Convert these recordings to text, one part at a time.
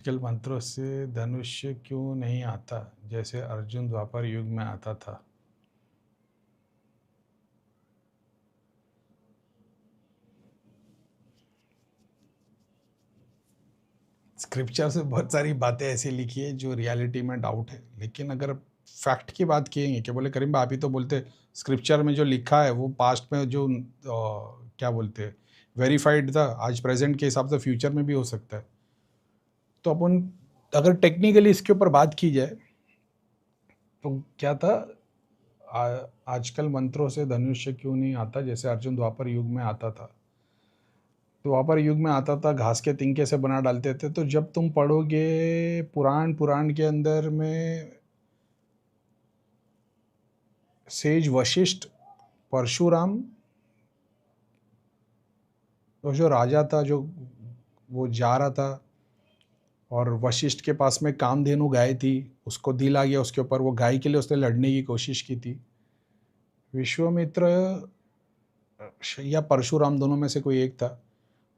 आजकल मंत्रों से धनुष्य क्यों नहीं आता जैसे अर्जुन द्वापर युग में आता था। स्क्रिप्चर से बहुत सारी बातें ऐसी लिखी है जो रियलिटी में डाउट है, लेकिन अगर फैक्ट की बात किएंगे कि बोले करीम भाई आप ही तो बोलते स्क्रिप्चर में जो लिखा है वो पास्ट में जो क्या बोलते हैं वेरीफाइड था, आज प्रेजेंट के हिसाब से फ्यूचर में भी हो सकता है। तो अपन अगर टेक्निकली इसके ऊपर बात की जाए तो क्या था, आजकल मंत्रों से धनुष्य क्यों नहीं आता जैसे अर्जुन द्वापर युग में आता था। द्वापर युग में आता था, घास के तिनके से बना डालते थे। तो जब तुम पढ़ोगे पुराण पुराण के अंदर में सेज वशिष्ठ परशुराम, वो जो राजा था जो वो जा रहा था और वशिष्ठ के पास में कामधेनु गाय थी, उसको दिल आ गया उसके ऊपर, वो गाय के लिए उसने लड़ने की कोशिश की थी। विश्वामित्र या परशुराम दोनों में से कोई एक था,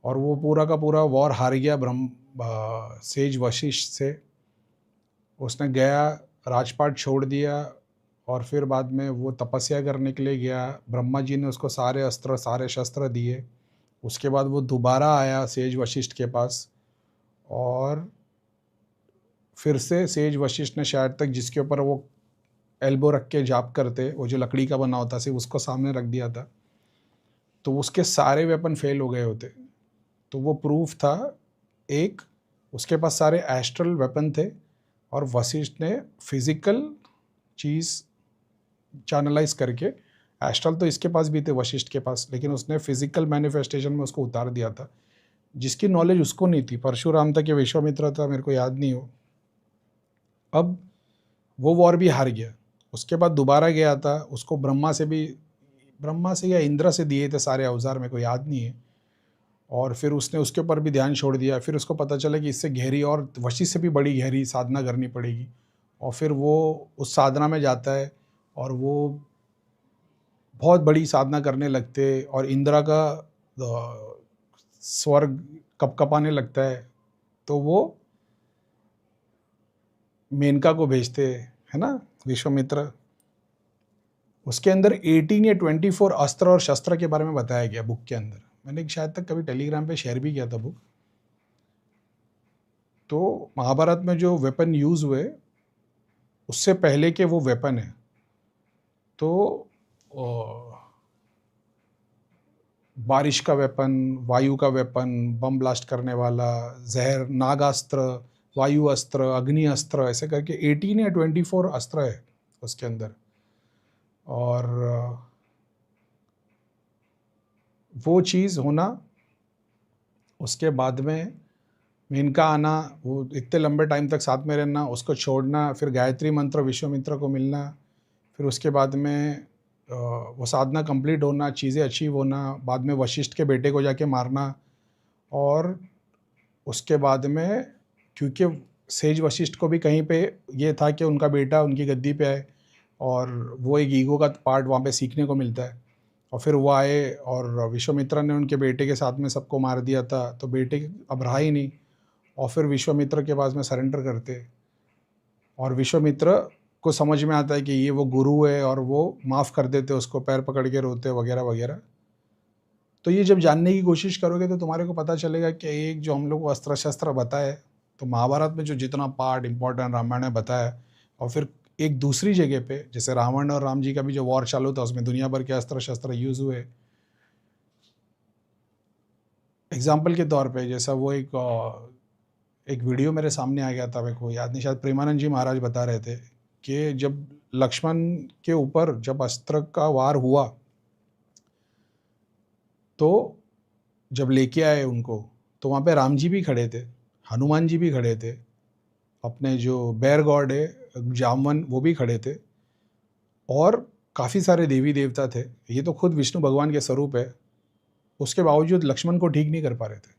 और वो पूरा का पूरा वॉर हार गया सेज वशिष्ठ से। उसने गया, राजपाट छोड़ दिया, और फिर बाद में वो तपस्या करने के लिए गया। ब्रह्मा जी ने उसको सारे अस्त्र सारे शस्त्र दिए। उसके बाद वो दोबारा आया सेज वशिष्ठ के पास, और फिर से सेज वशिष्ठ ने शायद तक जिसके ऊपर वो एल्बो रख के जाप करते, वो जो लकड़ी का बना होता सिर्फ उसको सामने रख दिया था, तो उसके सारे वेपन फेल हो गए होते। तो वो प्रूफ था, एक, उसके पास सारे एस्ट्रल वेपन थे, और वशिष्ठ ने फिजिकल चीज़ चैनलाइज करके, एस्ट्रल तो इसके पास भी थे वशिष्ठ के पास, लेकिन उसने फिजिकल मैनिफेस्टेशन में उसको उतार दिया था, जिसकी नॉलेज उसको नहीं थी। परशुराम था कि विश्वामित्र था, मेरे को याद नहीं हो। अब वो वॉर भी हार गया। उसके बाद दोबारा गया था, उसको ब्रह्मा से या इंद्र से दिए थे सारे औजार, मेरे को याद नहीं है। और फिर उसने उसके ऊपर भी ध्यान छोड़ दिया। फिर उसको पता चला कि इससे गहरी और वशिष्ठ से भी बड़ी गहरी साधना करनी पड़ेगी, और फिर वो उस साधना में जाता है, और वो बहुत बड़ी साधना करने लगते, और इंदिरा का स्वर्ग कपकपाने लगता है। तो वो मेनका को भेजते, है ना, विश्वामित्र। उसके अंदर 18 या 24 अस्त्र और शस्त्र के बारे में बताया गया बुक के अंदर। मैंने शायद तक कभी टेलीग्राम पे शेयर भी किया था बुक। तो महाभारत में जो वेपन यूज हुए उससे पहले के वो वेपन है। तो बारिश का वेपन, वायु का वेपन, बम ब्लास्ट करने वाला, जहर, नागास्त्र, वायु अस्त्र, अग्नि अस्त्र, ऐसे करके 18 या 24 अस्त्र है उसके अंदर। और वो चीज़ होना, उसके बाद में मेनका आना, वो इतने लंबे टाइम तक साथ में रहना, उसको छोड़ना, फिर गायत्री मंत्र विश्वामित्र को मिलना, फिर उसके बाद में वो साधना कंप्लीट होना, चीज़ें अचीव होना, बाद में वशिष्ठ के बेटे को जाके मारना। और उसके बाद में, क्योंकि सेज वशिष्ठ को भी कहीं पे ये था कि उनका बेटा उनकी गद्दी पे आए, और वो एक ईगो का पार्ट वहाँ पे सीखने को मिलता है। और फिर वो आए और विश्वामित्र ने उनके बेटे के साथ में सबको मार दिया था, तो बेटे अब रहा ही नहीं, और फिर विश्वामित्र के पास में सरेंडर करते, और विश्वामित्र को समझ में आता है कि ये वो गुरु है, और वो माफ़ कर देते उसको, पैर पकड़ के रोते वगैरह वगैरह। तो ये जब जानने की कोशिश करोगे तो तुम्हारे को पता चलेगा कि एक जो हम लोग को अस्त्र शस्त्र बताए, तो महाभारत में जो जितना पार्ट इंपॉर्टेंट रामायण ने बताया, और फिर एक दूसरी जगह पे जैसे रावण और राम जी का भी जो वॉर चालू था उसमें दुनिया भर के अस्त्र शस्त्र यूज़ हुए। एग्जाम्पल के तौर पे जैसा वो एक वीडियो मेरे सामने आ गया था, मेरे को याद नहीं, शायद प्रेमानंद जी महाराज बता रहे थे कि जब लक्ष्मण के ऊपर जब अस्त्र का वार हुआ, तो जब लेके आए उनको, तो वहाँ पे राम जी भी खड़े थे, हनुमान जी भी खड़े थे, अपने जो बेर गॉड है जामवन वो भी खड़े थे, और काफ़ी सारे देवी देवता थे। ये तो खुद विष्णु भगवान के स्वरूप है। उसके बावजूद लक्ष्मण को ठीक नहीं कर पा रहे थे।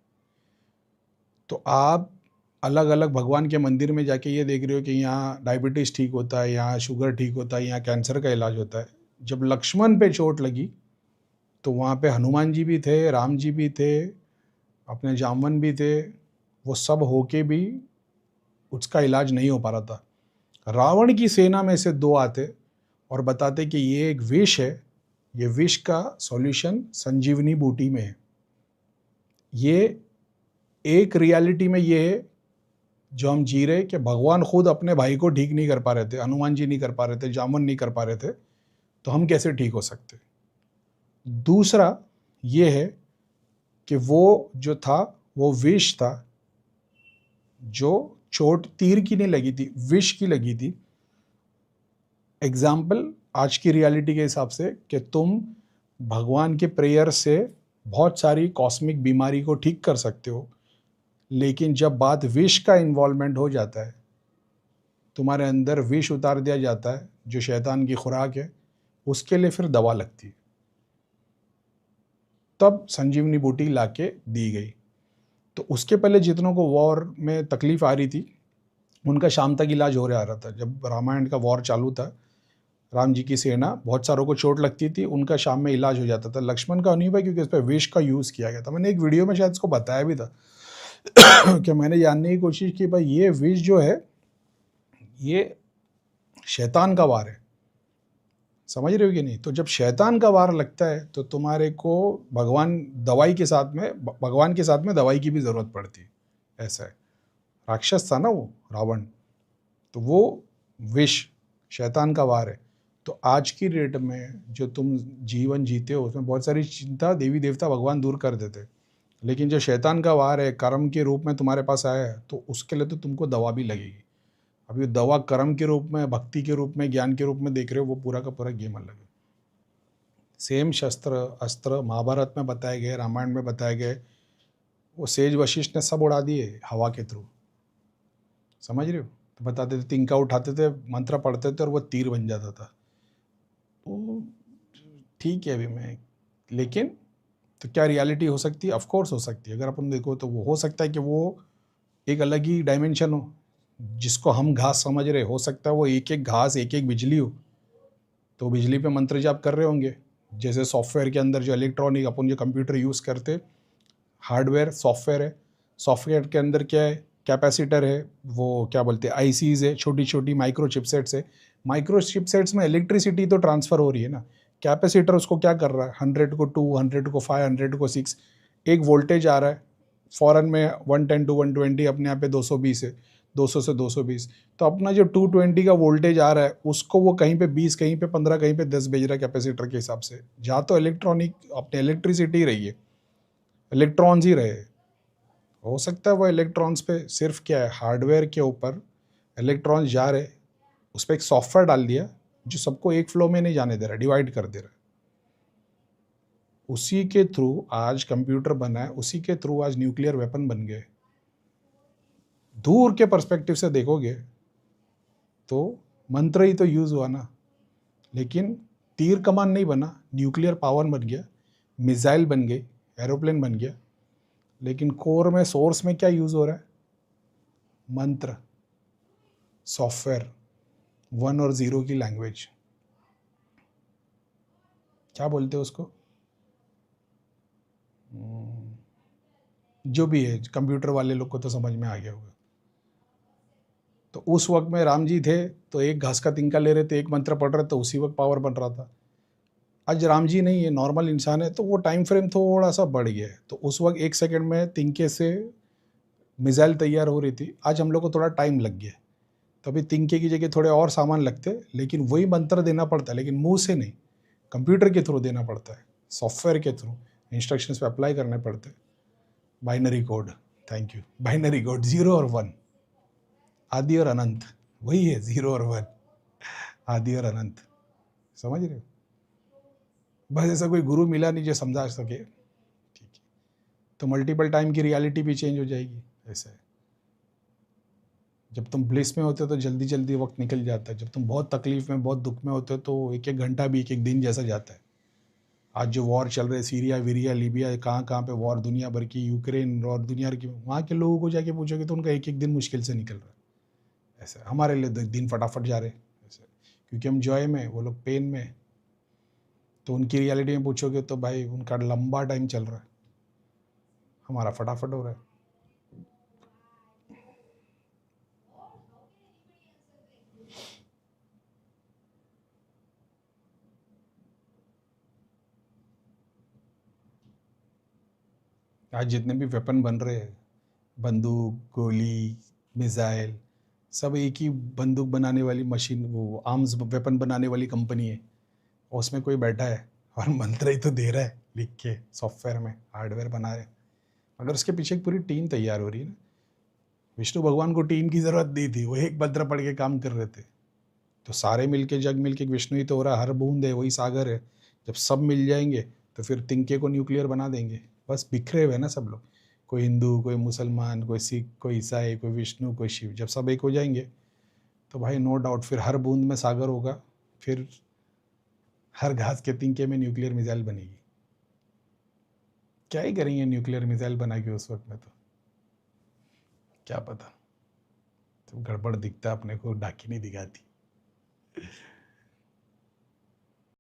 तो आप अलग अलग भगवान के मंदिर में जाके ये देख रहे हो कि यहाँ डायबिटीज़ ठीक होता है, यहाँ शुगर ठीक होता है, यहाँ कैंसर का इलाज होता है। जब लक्ष्मण पे चोट लगी तो वहाँ पे हनुमान जी भी थे, राम जी भी थे, अपने जामवन भी थे। वो सब होके भी उसका इलाज नहीं हो पा रहा था। रावण की सेना में से 2 आते और बताते कि ये एक विष है, ये विष का सॉल्यूशन संजीवनी बूटी में है। ये एक रियलिटी में ये है जो हम जी रहे कि भगवान खुद अपने भाई को ठीक नहीं कर पा रहे थे, हनुमान जी नहीं कर पा रहे थे, जामुन नहीं कर पा रहे थे, तो हम कैसे ठीक हो सकते। दूसरा ये है कि वो जो था वो विष था, जो चोट तीर की नहीं लगी थी, विष की लगी थी। एग्जाम्पल आज की रियलिटी के हिसाब से कि तुम भगवान के प्रेयर से बहुत सारी कॉस्मिक बीमारी को ठीक कर सकते हो, लेकिन जब बात विष का इन्वॉल्वमेंट हो जाता है, तुम्हारे अंदर विष उतार दिया जाता है जो शैतान की खुराक है, उसके लिए फिर दवा लगती है। तब संजीवनी बूटी लाके दी गई। तो उसके पहले जितनों को वॉर में तकलीफ आ रही थी, उनका शाम तक इलाज हो रहा था। जब रामायण का वॉर चालू था, राम जी की सेना, बहुत सारों को चोट लगती थी, उनका शाम में इलाज हो जाता था। लक्ष्मण का नहीं हुआ क्योंकि उस पर विष का यूज़ किया गया था। मैंने एक वीडियो में शायद इसको बताया भी था कि मैंने जानने की कोशिश की, भाई ये विष जो है ये शैतान का वार है, समझ रहे हो कि नहीं। तो जब शैतान का वार लगता है तो तुम्हारे को भगवान के साथ में दवाई की भी ज़रूरत पड़ती है। ऐसा है, राक्षस था ना वो रावण, तो वो विष शैतान का वार है। तो आज की डेट में जो तुम जीवन जीते हो उसमें बहुत सारी चिंता देवी देवता भगवान दूर कर देते, लेकिन जो शैतान का वार है कर्म के रूप में तुम्हारे पास आया है, तो उसके लिए तो तुमको दवा भी लगेगी। अभी दवा कर्म के रूप में, भक्ति के रूप में, ज्ञान के रूप में देख रहे हो, वो पूरा का पूरा गेम अलग है। सेम शस्त्र अस्त्र महाभारत में बताए गए, रामायण में बताए गए, वो सेज वशिष्ठ ने सब उड़ा दिए हवा के थ्रू, समझ रहे हो। तो बताते थे, तिनका उठाते थे, मंत्र पढ़ते थे और वो तीर बन जाता था। तो ठीक है अभी मैं, लेकिन तो क्या रियलिटी हो सकती है? ऑफ कोर्स हो सकती है। अगर अपन देखो तो वो हो सकता है कि वो एक अलग ही डायमेंशन हो, जिसको हम घास समझ रहे, हो सकता है वो एक एक घास एक एक बिजली हो। तो बिजली पे मंत्र जाप कर रहे होंगे, जैसे सॉफ्टवेयर के अंदर जो इलेक्ट्रॉनिक अपन जो कंप्यूटर यूज़ करते, हार्डवेयर सॉफ्टवेयर है, सॉफ्टवेयर के अंदर क्या है, कैपेसिटर है, वो क्या बोलते हैं आईसीज है, छोटी छोटी माइक्रो चिपसेट्स है। माइक्रो चिपसेट्स में इलेक्ट्रिसिटी तो ट्रांसफ़र हो रही है ना, कैपेसिटर उसको क्या कर रहा है, 100 को 2, 100 को 5, 100 को 6, एक वोल्टेज आ रहा है फ़ौरन में 110 टू 120, अपने यहाँ पे 220 है, 200 से 220। तो अपना जो 220 का वोल्टेज आ रहा है उसको वो कहीं पे 20, कहीं पे 15, कहीं पे 10 भेज रहा है कैपेसिटर के हिसाब से। जहाँ तो इलेक्ट्रॉनिक अपने इलेक्ट्रिसिटी रही है, इलेक्ट्रॉन्स ही रहे। हो सकता है वो इलेक्ट्रॉन्स पे सिर्फ क्या है, हार्डवेयर के ऊपर इलेक्ट्रॉन्स जा रहे, उस पर एक सॉफ्टवेयर डाल दिया जो सबको एक फ्लो में नहीं जाने दे रहा, डिवाइड कर दे रहा है। उसी के थ्रू आज कंप्यूटर बना है, उसी के थ्रू आज न्यूक्लियर वेपन बन गए। दूर के पर्सपेक्टिव से देखोगे तो मंत्र ही तो यूज़ हुआ ना, लेकिन तीर कमान नहीं बना, न्यूक्लियर पावर बन गया, मिसाइल बन गई, एरोप्लेन बन गया। लेकिन कोर में, सोर्स में क्या यूज़ हो रहा है? मंत्र, सॉफ्टवेयर, 1 और 0 की लैंग्वेज, क्या बोलते हैं उसको, जो भी है, कंप्यूटर वाले लोग को तो समझ में आ गया होगा। तो उस वक्त में राम जी थे तो एक घास का तिनका ले रहे थे, एक मंत्र पढ़ रहे, तो उसी वक्त पावर बन रहा था। आज राम जी नहीं है, नॉर्मल इंसान है, तो वो टाइम फ्रेम थोड़ा सा बढ़ गया है। तो उस वक्त 1 सेकंड में तिनके से मिसाइल तैयार हो रही थी, आज हम लोग को थोड़ा टाइम लग गया। तो अभी तिनके की जगह थोड़े और सामान लगते, लेकिन वही मंत्र देना पड़ता है, लेकिन मुंह से नहीं, कंप्यूटर के थ्रू देना पड़ता है, सॉफ्टवेयर के थ्रू इंस्ट्रक्शंस पे अप्लाई करने पड़ते। Binary code, thank you, binary code 0 और 1, आदि और अनंत, वही है 0 और 1, आदि और अनंत, समझ रहे हो। बस ऐसा कोई गुरु मिला नहीं जो समझा सके, ठीक है, तो मल्टीपल टाइम की रियलिटी भी चेंज हो जाएगी। ऐसा है, जब तुम ब्लिस में होते हो तो जल्दी जल्दी वक्त निकल जाता है, जब तुम बहुत तकलीफ में, बहुत दुख में होते हो तो एक एक घंटा भी एक एक दिन जैसा जाता है। आज जो वॉर चल रहे, सीरिया वीरिया लीबिया, कहाँ कहाँ पे वॉर, दुनिया भर की, यूक्रेन और दुनिया की, वहाँ के लोगों को जाके पूछोगे तो उनका एक एक दिन मुश्किल से निकल रहा है। ऐसा हमारे लिए दिन फटाफट जा रहे हैं, ऐसा, क्योंकि हम जॉय में, वो लोग पेन में। तो उनकी रियलिटी में पूछोगे तो भाई उनका लंबा टाइम चल रहा है, हमारा फटाफट हो रहा है। आज जितने भी वेपन बन रहे हैं, बंदूक, गोली, मिसाइल, सब एक ही बंदूक बनाने वाली मशीन, वो आर्म्स वेपन बनाने वाली कंपनी है, और उसमें कोई बैठा है और मंत्र ही तो दे रहा है लिख के सॉफ्टवेयर में, हार्डवेयर बना रहे। मगर उसके पीछे एक पूरी टीम तैयार हो रही है ना। विष्णु भगवान को टीम की ज़रूरत नहीं थी, वो एक मंत्र पढ़ के काम कर रहे थे। तो सारे मिलके, जग मिलके विष्णु ही तो हो रहा, हर बूंद है वही सागर है। जब सब मिल जाएंगे तो फिर तिनके को न्यूक्लियर बना देंगे। बस बिखरे हुए हैं ना सब लोग, कोई हिंदू, कोई मुसलमान, कोई सिख, कोई ईसाई, कोई विष्णु, कोई शिव। जब सब एक हो जाएंगे तो भाई नो डाउट फिर हर बूंद में सागर होगा, फिर हर घास के तिनके में न्यूक्लियर मिसाइल बनेगी। क्या ही करेंगे न्यूक्लियर मिसाइल बना के उस वक्त में, तो क्या पता। तो गड़बड़ दिखता अपने को, डाकी नहीं दिखाती।